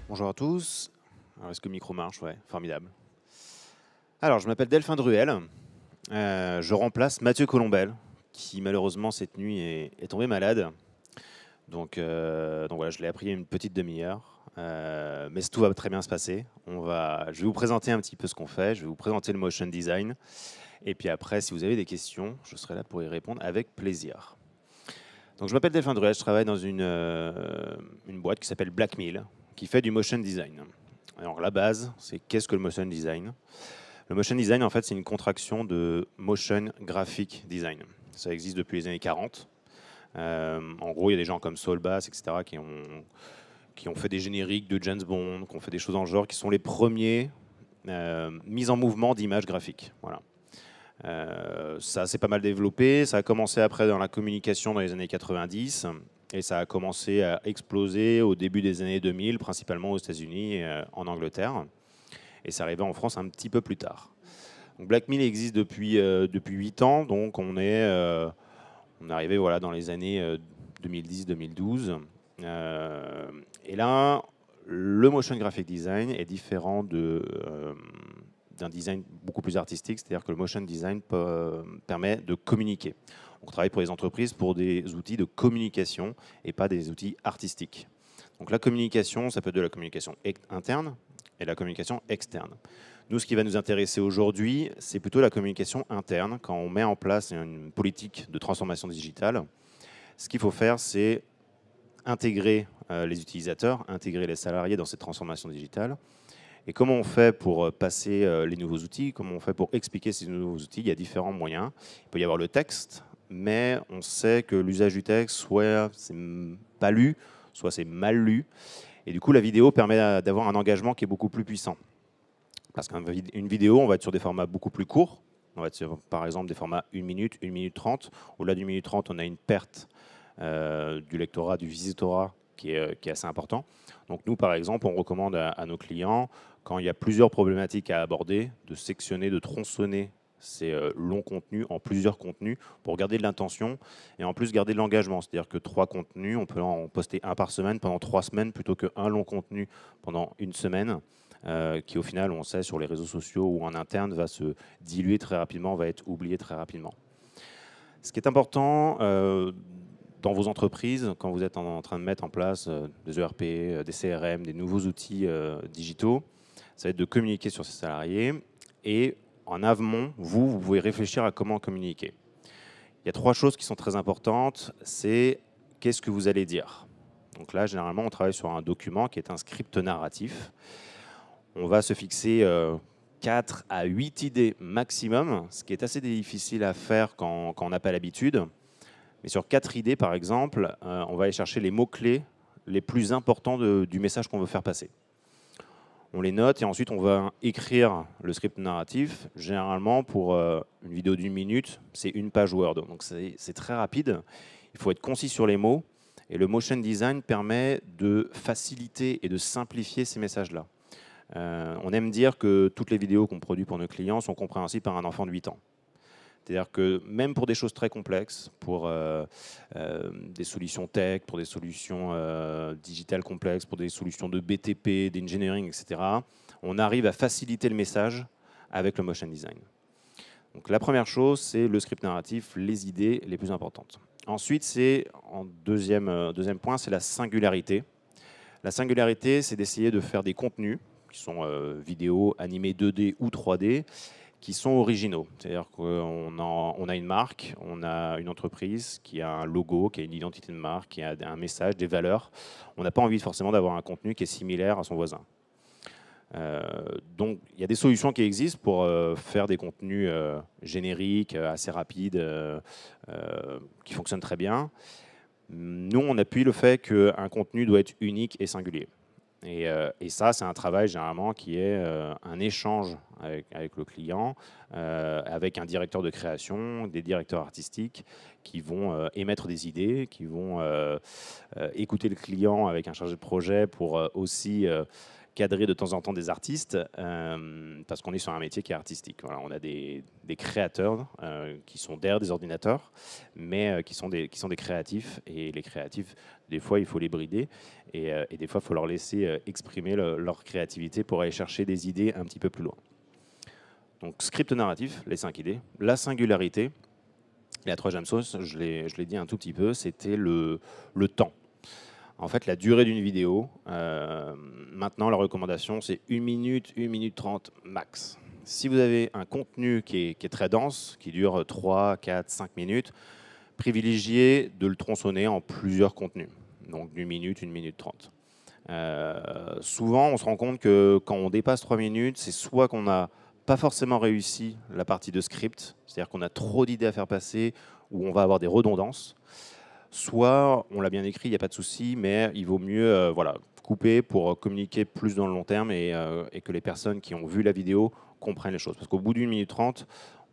Bonjour à tous. Alors, est-ce que le micro marche? Ouais, formidable. Alors, je m'appelle Delphin Druel. Je remplace Mathieu Colombel, qui malheureusement cette nuit est tombé malade. Donc voilà, je l'ai appris il y a une petite demi-heure. Mais tout va très bien se passer. Je vais vous présenter un petit peu ce qu'on fait. Je vais vous présenter le motion design. Et puis après, si vous avez des questions, je serai là pour y répondre avec plaisir. Donc, je m'appelle Delphin Druel. Je travaille dans une boîte qui s'appelle Blackmill, qui fait du motion design. Alors la base, c'est qu'est-ce que le motion design? Le motion design, en fait, c'est une contraction de motion graphic design. Ça existe depuis les années 40. En gros, il y a des gens comme Saul Bass, etc., qui ont fait des génériques de James Bond, qui ont fait des choses dans le genre, qui sont les premiers mises en mouvement d'images graphiques. Voilà. Ça s'est pas mal développé. Ça a commencé après dans la communication dans les années 90. Et ça a commencé à exploser au début des années 2000, principalement aux États-Unis et en Angleterre. Et c'est arrivé en France un petit peu plus tard. Donc Blackmill existe depuis 8 ans, donc on est arrivé voilà, dans les années 2010-2012. Et là, le motion graphic design est différent d'un design beaucoup plus artistique, c'est-à-dire que le motion design permet de communiquer. On travaille pour les entreprises pour des outils de communication et pas des outils artistiques. Donc la communication, ça peut être de la communication interne et la communication externe. Nous, ce qui va nous intéresser aujourd'hui, c'est plutôt la communication interne. Quand on met en place une politique de transformation digitale, ce qu'il faut faire, c'est intégrer les utilisateurs, intégrer les salariés dans cette transformation digitale. Et comment on fait pour passer les nouveaux outils? Comment on fait pour expliquer ces nouveaux outils? Il y a différents moyens. Il peut y avoir le texte, mais on sait que l'usage du texte, soit c'est pas lu, soit c'est mal lu. Et du coup, la vidéo permet d'avoir un engagement qui est beaucoup plus puissant. Parce qu'une vidéo, on va être sur des formats beaucoup plus courts. On va être sur, par exemple, des formats 1 minute, 1 minute 30. Au-delà d'une minute 30, on a une perte du lectorat, du visitorat qui est assez important. Donc nous, par exemple, on recommande à nos clients, quand il y a plusieurs problématiques à aborder, de sectionner, de tronçonner ces longs contenus en plusieurs contenus pour garder de l'intention et en plus garder de l'engagement. C'est-à-dire que 3 contenus, on peut en poster un par semaine pendant 3 semaines plutôt qu'un long contenu pendant une semaine. Qui au final, on sait, sur les réseaux sociaux ou en interne, va se diluer très rapidement, va être oublié très rapidement. Ce qui est important dans vos entreprises, quand vous êtes en train de mettre en place des ERP, des CRM, des nouveaux outils digitaux, ça va être de communiquer sur ses salariés. Et en amont, vous pouvez réfléchir à comment communiquer. Il y a 3 choses qui sont très importantes. C'est qu'est-ce que vous allez dire. Donc là, généralement, on travaille sur un document qui est un script narratif. On va se fixer 4 à 8 idées maximum, ce qui est assez difficile à faire quand on n'a pas l'habitude. Mais sur 4 idées, par exemple, on va aller chercher les mots-clés les plus importants du message qu'on veut faire passer. On les note et ensuite on va écrire le script narratif. Généralement, pour une vidéo d'1 minute, c'est une page Word. Donc c'est très rapide. Il faut être concis sur les mots. Et le motion design permet de faciliter et de simplifier ces messages-là. On aime dire que toutes les vidéos qu'on produit pour nos clients sont compréhensibles par un enfant de 8 ans. C'est-à-dire que même pour des choses très complexes, pour des solutions tech, pour des solutions digitales complexes, pour des solutions de BTP, d'engineering, etc., on arrive à faciliter le message avec le motion design. Donc la première chose, c'est le script narratif, les idées les plus importantes. Ensuite, en deuxième point, c'est la singularité. La singularité, c'est d'essayer de faire des contenus qui sont vidéo, animés 2D ou 3D, qui sont originaux. C'est-à-dire qu'on a une marque, on a une entreprise qui a un logo, qui a une identité de marque, qui a un message, des valeurs. On n'a pas envie forcément d'avoir un contenu qui est similaire à son voisin. Donc il y a des solutions qui existent pour faire des contenus génériques, assez rapides, qui fonctionnent très bien. Nous, on appuie le fait qu'un contenu doit être unique et singulier. Et ça, c'est un travail généralement qui est un échange avec le client, avec un directeur de création, des directeurs artistiques qui vont émettre des idées, qui vont écouter le client avec un chargé de projet pour aussi cadrer de temps en temps des artistes, parce qu'on est sur un métier qui est artistique. Voilà, on a des créateurs qui sont derrière des ordinateurs, mais qui sont des créatifs. Et les créatifs, des fois, il faut les brider. Et des fois, il faut leur laisser exprimer leur créativité pour aller chercher des idées un petit peu plus loin. Donc, script narratif, les 5 idées. La singularité. Et la troisième chose, je l'ai dit un tout petit peu, c'était le temps. En fait, la durée d'une vidéo, maintenant, la recommandation, c'est 1 minute, 1 minute 30 max. Si vous avez un contenu qui est très dense, qui dure 3, 4, 5 minutes, privilégiez de le tronçonner en plusieurs contenus. Donc, 1 minute, 1 minute 30. Souvent, on se rend compte que quand on dépasse 3 minutes, c'est soit qu'on n'a pas forcément réussi la partie de script, c'est-à-dire qu'on a trop d'idées à faire passer, ou on va avoir des redondances, soit on l'a bien écrit, il n'y a pas de souci, mais il vaut mieux voilà, couper pour communiquer plus dans le long terme et que les personnes qui ont vu la vidéo comprennent les choses. Parce qu'au bout d'1 minute 30,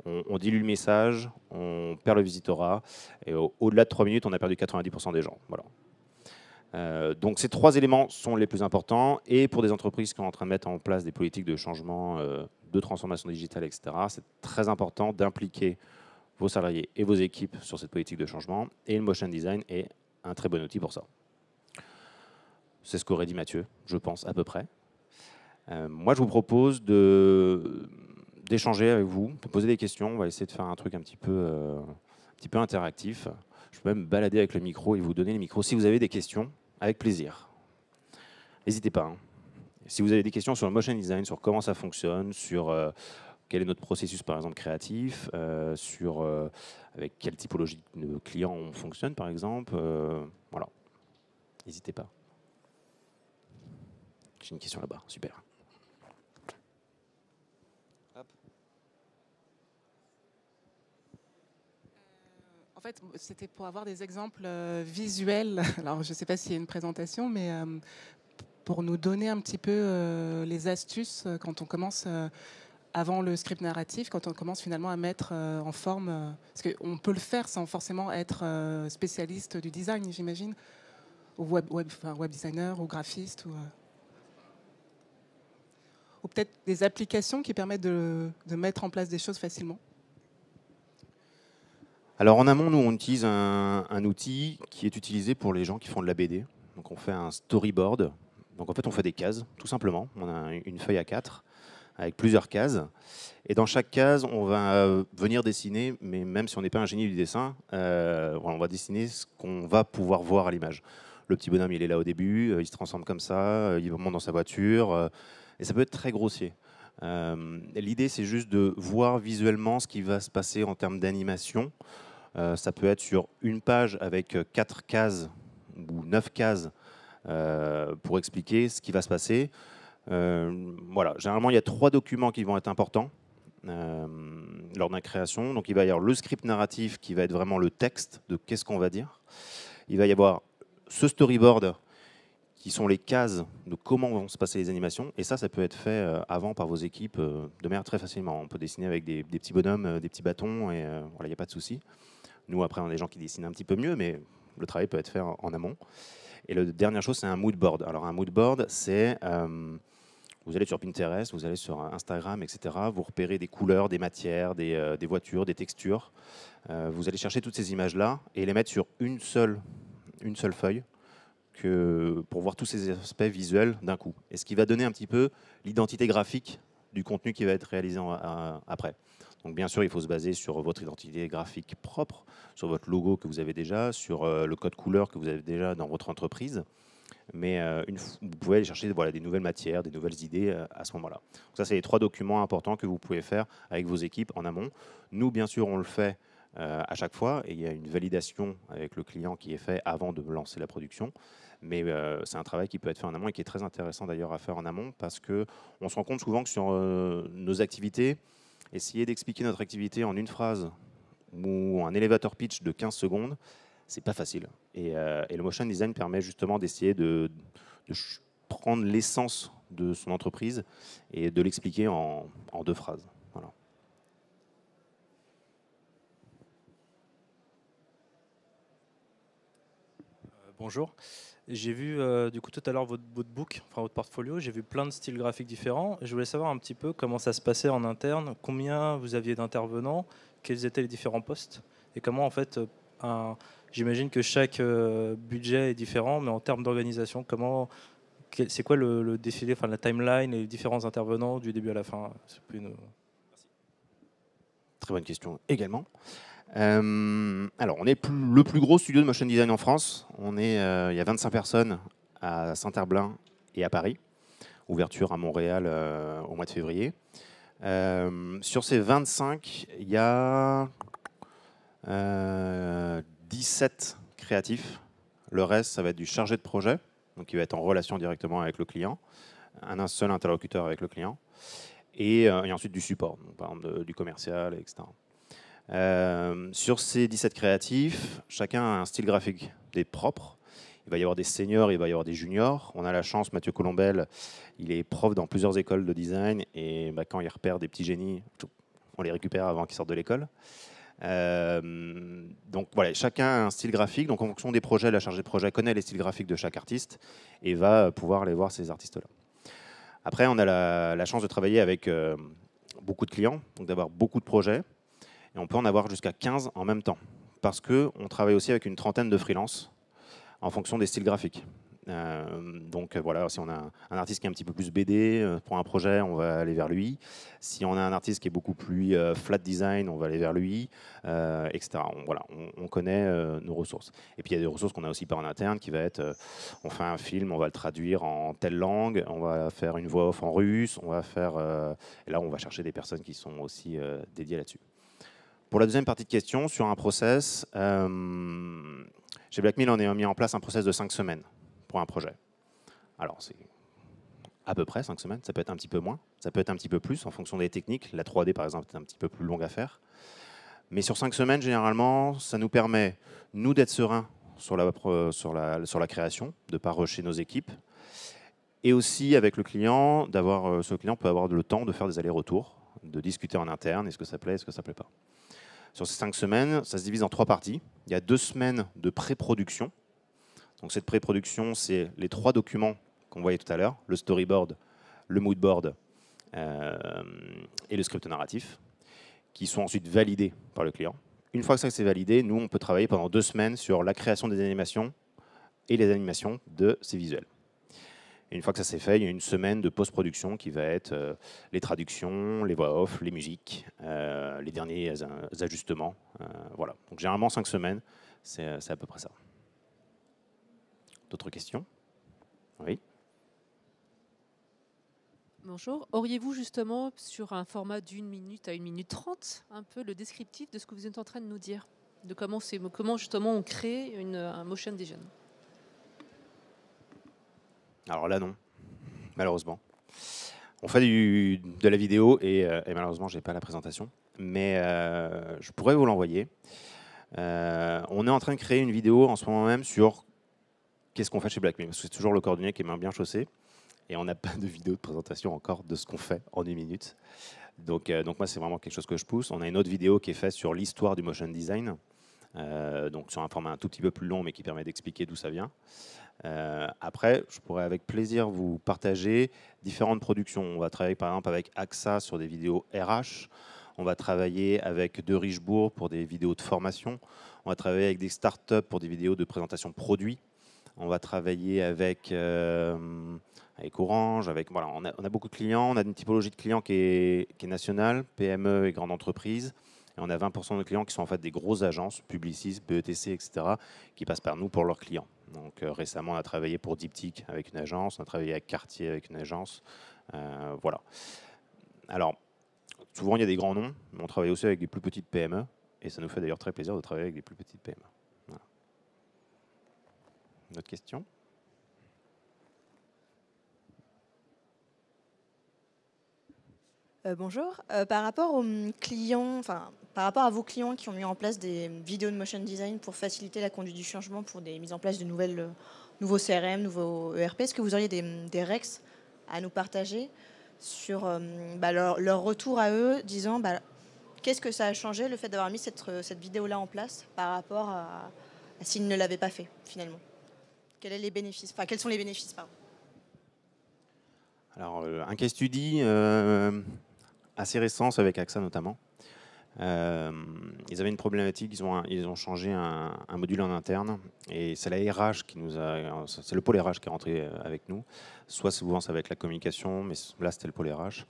on dilue le message, on perd le visitorat, et au-delà de 3 minutes, on a perdu 90% des gens. Voilà. Donc ces 3 éléments sont les plus importants, et pour des entreprises qui sont en train de mettre en place des politiques de changement, de transformation digitale, etc., c'est très important d'impliquer vos salariés et vos équipes sur cette politique de changement, et le motion design est un très bon outil pour ça. C'est ce qu'aurait dit Mathieu, je pense, à peu près. Moi, je vous propose d'échanger avec vous, de poser des questions. On va essayer de faire un truc un petit peu interactif. Je peux même balader avec le micro et vous donner le micro. Si vous avez des questions, avec plaisir. N'hésitez pas. Hein. Si vous avez des questions sur le motion design, sur comment ça fonctionne, sur quel est notre processus, par exemple, créatif, sur avec quelle typologie de clients on fonctionne, par exemple, voilà. N'hésitez pas. J'ai une question là-bas, super. En fait, c'était pour avoir des exemples visuels. Alors, je ne sais pas s'il y a une présentation, mais pour nous donner un petit peu les astuces quand on commence, avant le script narratif, quand on commence finalement à mettre en forme. Parce qu'on peut le faire sans forcément être spécialiste du design, j'imagine, ou web designer, ou graphiste, ou peut-être des applications qui permettent de mettre en place des choses facilement. Alors en amont, nous, on utilise un outil qui est utilisé pour les gens qui font de la BD. Donc on fait un storyboard. Donc en fait, on fait des cases, tout simplement. On a une feuille A4 avec plusieurs cases. Et dans chaque case, on va venir dessiner, mais même si on n'est pas un génie du dessin, on va dessiner ce qu'on va pouvoir voir à l'image. Le petit bonhomme, il est là au début, il se transforme comme ça, il monte dans sa voiture, et ça peut être très grossier. L'idée, c'est juste de voir visuellement ce qui va se passer en termes d'animation. Ça peut être sur une page avec 4 cases ou 9 cases pour expliquer ce qui va se passer. Voilà. Généralement, il y a 3 documents qui vont être importants lors de la création. Donc, il va y avoir le script narratif qui va être vraiment le texte de qu'est-ce qu'on va dire. Il va y avoir ce storyboard qui sont les cases de comment vont se passer les animations. Et ça peut être fait avant par vos équipes de manière très facilement. On peut dessiner avec des petits bonhommes, des petits bâtons, et voilà, il n'y a pas de souci. Nous, après, on a des gens qui dessinent un petit peu mieux, mais le travail peut être fait en amont. Et la dernière chose, c'est un mood board. Alors, un mood board, c'est... vous allez sur Pinterest, vous allez sur Instagram, etc. Vous repérez des couleurs, des matières, des voitures, des textures. Vous allez chercher toutes ces images-là et les mettre sur une seule feuille pour voir tous ces aspects visuels d'un coup. Et ce qui va donner un petit peu l'identité graphique du contenu qui va être réalisé après. Donc bien sûr, il faut se baser sur votre identité graphique propre, sur votre logo que vous avez déjà, sur le code couleur que vous avez déjà dans votre entreprise. Mais vous pouvez aller chercher des nouvelles matières, des nouvelles idées à ce moment-là. Donc ça, c'est les 3 documents importants que vous pouvez faire avec vos équipes en amont. Nous, bien sûr, on le fait à chaque fois, et il y a une validation avec le client qui est fait avant de lancer la production. Mais c'est un travail qui peut être fait en amont et qui est très intéressant d'ailleurs à faire en amont, parce qu'on se rend compte souvent que sur nos activités, essayer d'expliquer notre activité en une phrase ou un elevator pitch de 15 secondes, c'est pas facile. Et le motion design permet justement d'essayer de prendre l'essence de son entreprise et de l'expliquer en 2 phrases. Voilà. Bonjour. J'ai vu du coup tout à l'heure votre book, enfin votre portfolio, j'ai vu plein de styles graphiques différents. Je voulais savoir un petit peu comment ça se passait en interne, combien vous aviez d'intervenants, quels étaient les différents postes et comment en fait, j'imagine que chaque budget est différent, mais en termes d'organisation, c'est quoi le défilé, enfin la timeline et les différents intervenants du début à la fin. Très bonne question également. Alors, on est le plus gros studio de motion design en France. Il y a 25 personnes à Saint-Herblain et à Paris. Ouverture à Montréal au mois de février. Sur ces 25, il y a 17 créatifs. Le reste, ça va être du chargé de projet, donc il va être en relation directement avec le client, un seul interlocuteur avec le client, et ensuite du support, donc, par exemple du commercial, etc. Sur ces 17 créatifs, chacun a un style graphique des propres. Il va y avoir des seniors, il va y avoir des juniors. On a la chance, Mathieu Colombel, il est prof dans plusieurs écoles de design et quand il repère des petits génies, on les récupère avant qu'ils sortent de l'école. Donc voilà, chacun a un style graphique. Donc en fonction des projets, la chargée de projet connaît les styles graphiques de chaque artiste et va pouvoir aller voir ces artistes-là. Après, on a la chance de travailler avec beaucoup de clients, donc d'avoir beaucoup de projets. Et on peut en avoir jusqu'à 15 en même temps. Parce qu'on travaille aussi avec une trentaine de freelances en fonction des styles graphiques. Donc voilà, si on a un artiste qui est un petit peu plus BD pour un projet, on va aller vers lui. Si on a un artiste qui est beaucoup plus flat design, on va aller vers lui, etc. On connaît nos ressources. Et puis il y a des ressources qu'on a aussi par en interne qui va être, on fait un film, on va le traduire en telle langue, on va faire une voix off en russe, on va faire, et là on va chercher des personnes qui sont aussi dédiées là-dessus. Pour la deuxième partie de question, sur un process, chez Blackmill, on a mis en place un process de 5 semaines pour un projet. Alors, c'est à peu près 5 semaines, ça peut être un petit peu moins, ça peut être un petit peu plus en fonction des techniques. La 3D, par exemple, est un petit peu plus longue à faire. Mais sur 5 semaines, généralement, ça nous permet, nous, d'être sereins sur la création, de ne pas rusher nos équipes. Et aussi, avec le client, ce client peut avoir le temps de faire des allers-retours, de discuter en interne, est-ce que ça plaît, est-ce que ça ne plaît pas. Sur ces 5 semaines, ça se divise en 3 parties. Il y a 2 semaines de pré-production. Donc cette pré-production, c'est les 3 documents qu'on voyait tout à l'heure, le storyboard, le moodboard et le script narratif, qui sont ensuite validés par le client. Une fois que ça c'est validé, nous, on peut travailler pendant 2 semaines sur la création des animations et les animations de ces visuels. Et une fois que ça s'est fait, il y a une semaine de post-production qui va être les traductions, les voix off, les musiques, les derniers ajustements. Voilà. Donc généralement 5 semaines, c'est à peu près ça. D'autres questions? Oui. Bonjour. Auriez-vous justement, sur un format d'1 minute à 1 minute 30, un peu le descriptif de ce que vous êtes en train de nous dire, de comment justement on crée un motion design? Alors là, non, malheureusement. On fait de la vidéo et malheureusement, je n'ai pas la présentation. Mais je pourrais vous l'envoyer. On est en train de créer une vidéo en ce moment même sur qu'est-ce qu'on fait chez Blackmill. Parce que c'est toujours le cordonnier qui est main bien chaussée. Et on n'a pas de vidéo de présentation encore de ce qu'on fait en 1 minute. Donc moi, c'est vraiment quelque chose que je pousse. On a une autre vidéo qui est faite sur l'histoire du motion design. Donc sur un format un tout petit peu plus long, mais qui permet d'expliquer d'où ça vient. Après, je pourrais avec plaisir vous partager différentes productions. On va travailler par exemple avec AXA sur des vidéos RH. On va travailler avec De Richebourg pour des vidéos de formation. On va travailler avec des startups pour des vidéos de présentation de produits. On va travailler avec Orange. Voilà, on a beaucoup de clients. On a une typologie de clients qui est nationale, PME et grandes entreprises. Et on a 20% de clients qui sont en fait des grosses agences, Publicis, BETC, etc., qui passent par nous pour leurs clients. Donc récemment, on a travaillé pour Diptyque avec une agence, on a travaillé avec Cartier avec une agence. Voilà. Alors, souvent, il y a des grands noms, mais on travaille aussi avec des plus petites PME. Et ça nous fait d'ailleurs très plaisir de travailler avec des plus petites PME. Voilà. D'autres questions ? Bonjour. Par rapport aux clients, par rapport à vos clients qui ont mis en place des vidéos de motion design pour faciliter la conduite du changement, pour des mises en place de nouveaux CRM, nouveaux ERP, est-ce que vous auriez des rex à nous partager sur leur retour à eux, disant qu'est-ce que ça a changé le fait d'avoir mis cette vidéo-là en place par rapport à s'ils ne l'avaient pas fait finalement? Quels sont les bénéfices, pardon. Alors, un case study assez récent, c'est avec AXA notamment. Ils avaient une problématique, ils ont changé un module en interne et c'est la RH c'est le pôle RH qui est rentré avec nous. Soit souvent ça va être la communication, mais là c'était le pôle RH.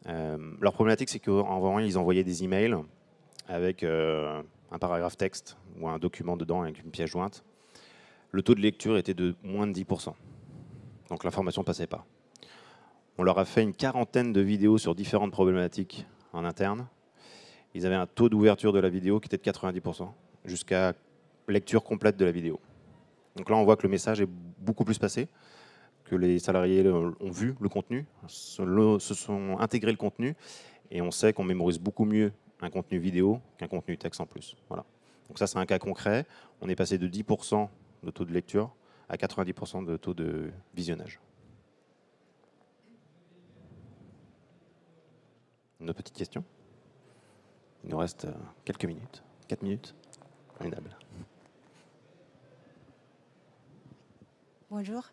Leur problématique, c'est qu'en vrai, ils envoyaient des emails avec un paragraphe texte ou un document dedans avec une pièce jointe. Le taux de lecture était de moins de 10%. Donc l'information ne passait pas. On leur a fait une quarantaine de vidéos sur différentes problématiques en interne. Ils avaient un taux d'ouverture de la vidéo qui était de 90%, jusqu'à lecture complète de la vidéo. Donc là, on voit que le message est beaucoup plus passé, que les salariés ont vu le contenu, se sont intégrés le contenu, et on sait qu'on mémorise beaucoup mieux un contenu vidéo qu'un contenu texte en plus. Voilà. Donc ça, c'est un cas concret. On est passé de 10% de taux de lecture à 90% de taux de visionnage. Une autre petite question? Il nous reste quelques minutes. 4 minutes. Formidable. Bonjour.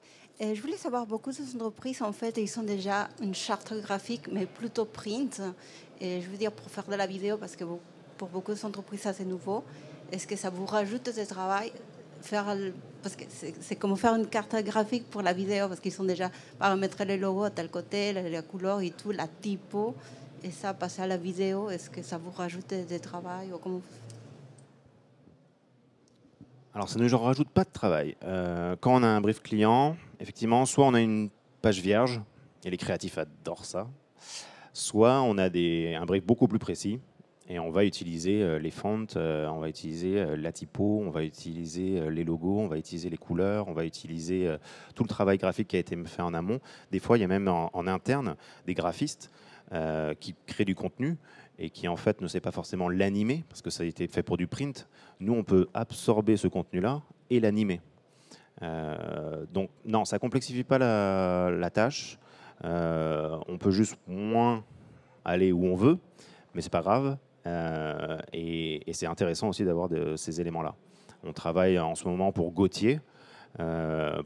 Je voulais savoir, beaucoup d'entreprises, en fait, ils ont déjà une charte graphique, mais plutôt print. Et je veux dire, pour faire de la vidéo, parce que pour beaucoup d'entreprises, ça c'est nouveau. Est-ce que ça vous rajoute de travail parce que c'est comme faire une carte graphique pour la vidéo, parce qu'ils sont déjà paramétrés les logos à tel côté, la couleur et tout, la typo. Et ça, passer à la vidéo, est-ce que ça vous rajoute des travail ou comment... Alors, ça ne nous rajoute pas de travail. Quand on a un brief client, effectivement, soit on a une page vierge, et les créatifs adorent ça, soit on a un brief beaucoup plus précis, et on va utiliser les fonts, on va utiliser la typo, on va utiliser les logos, on va utiliser les couleurs, on va utiliser tout le travail graphique qui a été fait en amont. Des fois, il y a même en interne des graphistes qui créent du contenu et qui en fait ne sait pas forcément l'animer parce que ça a été fait pour du print. Nous, on peut absorber ce contenu-là et l'animer. Donc non, ça complexifie pas la tâche. On peut juste moins aller où on veut, mais c'est pas grave. Et c'est intéressant aussi d'avoir ces éléments-là. On travaille en ce moment pour Gauthier,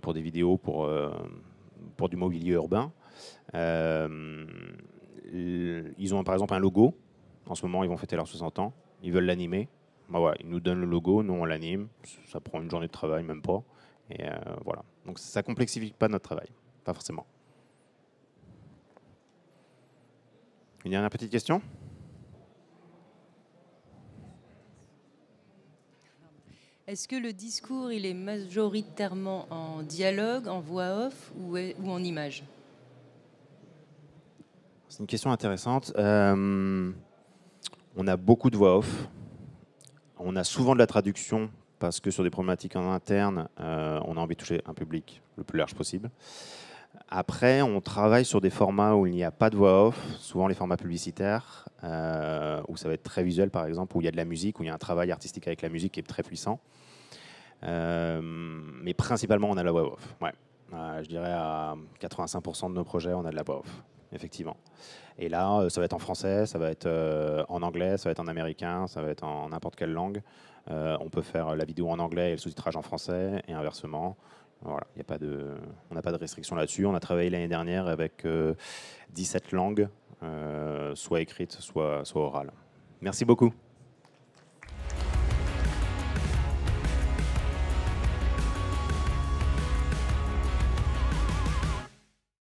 pour des vidéos pour du mobilier urbain. Ils ont par exemple un logo. En ce moment, ils vont fêter leurs 60 ans. Ils veulent l'animer. Bah ouais, ils nous donnent le logo, nous on l'anime. Ça prend une journée de travail, même pas. Et voilà. Donc ça complexifie pas notre travail, pas forcément. Une dernière petite question? Est-ce que le discours il est majoritairement en dialogue, en voix off ou en image? C'est une question intéressante. On a beaucoup de voix off. On a souvent de la traduction parce que sur des problématiques en interne, on a envie de toucher un public le plus large possible. Après, on travaille sur des formats où il n'y a pas de voix off, souvent les formats publicitaires, où ça va être très visuel par exemple, où il y a de la musique, où il y a un travail artistique avec la musique qui est très puissant. Mais principalement, on a de la voix off. Ouais. Je dirais à 85% de nos projets, on a de la voix off, effectivement. Et là, ça va être en français, ça va être en anglais, ça va être en américain, ça va être en n'importe quelle langue. On peut faire la vidéo en anglais et le sous-titrage en français, et inversement. Voilà, on n'a pas de restriction là-dessus. On a travaillé l'année dernière avec 17 langues, soit écrites, soit orales. Merci beaucoup.